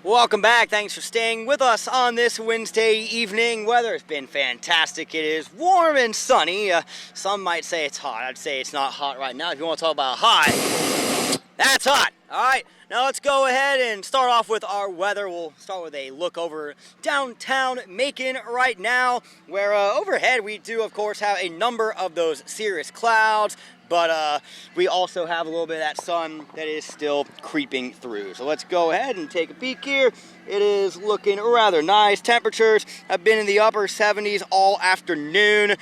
Welcome back. Thanks for staying with us on this Wednesday evening. Weather has been fantastic. It is warm and sunny. Some might say it's hot. I'd say it's not hot right now. If you want to talk about hot, that's hot. All right, now let's go ahead and start off with our weather. We'll start with a look over downtown Macon right now, where overhead we do, of course, have a number of those cirrus clouds. But we also have a little bit of that sun that is still creeping through. So let's go ahead and take a peek here. It is looking rather nice. Temperatures have been in the upper 70s all afternoon.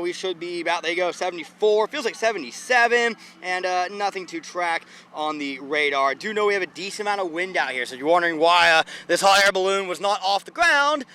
We should be about, there you go, 74. Feels like 77, and nothing to track on the radar. I do know we have a decent amount of wind out here, so if you're wondering why this hot air balloon was not off the ground,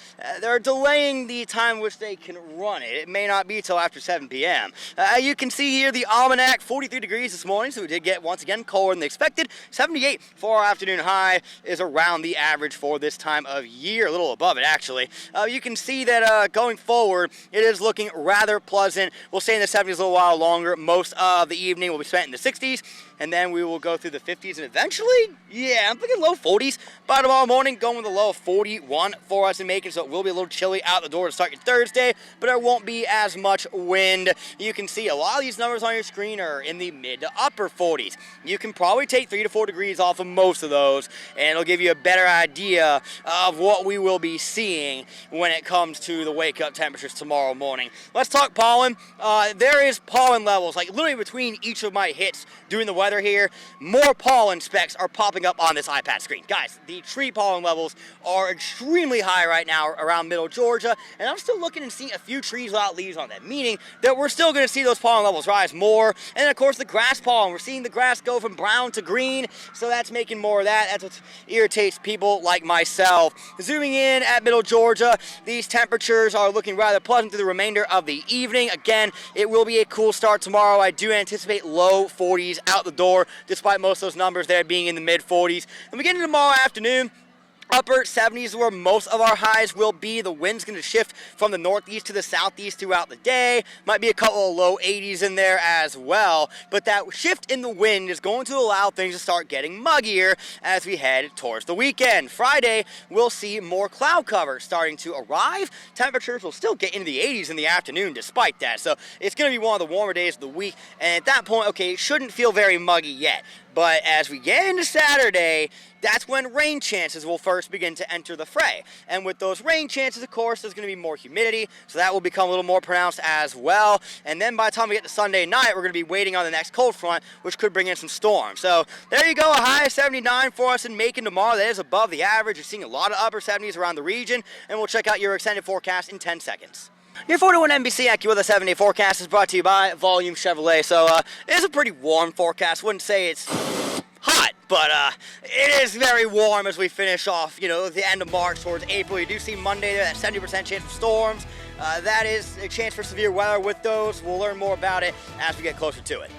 they're delaying the time in which they can run it. It may not be till after 7 p.m. You can see here the almanac, 43 degrees this morning, so we did get, once again, colder than expected. 78 for our afternoon high is around the average for this time of year, a little above it, actually. You can see that going forward, it is looking rather pleasant. We'll stay in the 70s a little while longer. Most of the evening will be spent in the 60s, and then we will go through the 50s, and eventually, yeah, I'm thinking low 40s. By tomorrow morning, going with a low of 41 for us in Macon, so it will be a little chilly out the door to start your Thursday, but there won't be as much wind. You can see a lot of these numbers on your screen are in the mid to upper 40s. You can probably take 3 to 4 degrees off of most of those, and it'll give you a better idea of what we will be seeing when it comes to the wake-up temperatures tomorrow morning. Let's talk pollen. There is pollen levels, like literally between each of my hits during the weather here, more pollen specks are popping up on this iPad screen. Guys, the tree pollen levels are extremely high right now around middle Georgia, and I'm still looking and seeing a few trees without leaves on them, meaning that we're still going to see those pollen levels rise more. And then, of course, the grass pollen. We're seeing the grass go from brown to green, so that's making more of that. That's what irritates people like myself. Zooming in at middle Georgia, these temperatures are looking rather pleasant through the remainder of the evening. Again, it will be a cool start tomorrow. I do anticipate low 40s out the door, despite most of those numbers there being in the mid 40s. And we get into tomorrow afternoon, upper 70s where most of our highs will be. The wind's going to shift from the northeast to the southeast throughout the day. Might be a couple of low 80s in there as well. But that shift in the wind is going to allow things to start getting muggier as we head towards the weekend. Friday, we'll see more cloud cover starting to arrive. Temperatures will still get into the 80s in the afternoon despite that. So it's going to be one of the warmer days of the week. And at that point, okay, it shouldn't feel very muggy yet. But as we get into Saturday, that's when rain chances will first begin to enter the fray. And with those rain chances, of course, there's going to be more humidity, so that will become a little more pronounced as well. And then by the time we get to Sunday night, we're going to be waiting on the next cold front, which could bring in some storms. So there you go, a high of 79 for us in Macon tomorrow. That is above the average. You're seeing a lot of upper 70s around the region, and we'll check out your extended forecast in 10 seconds. Your 41NBC AccuWeather 7-day forecast is brought to you by Volume Chevrolet. So it is a pretty warm forecast. Wouldn't say it's hot, but it is very warm as we finish off, you know, the end of March towards April. You do see Monday there, that 70% chance of storms. That is a chance for severe weather with those. We'll learn more about it as we get closer to it.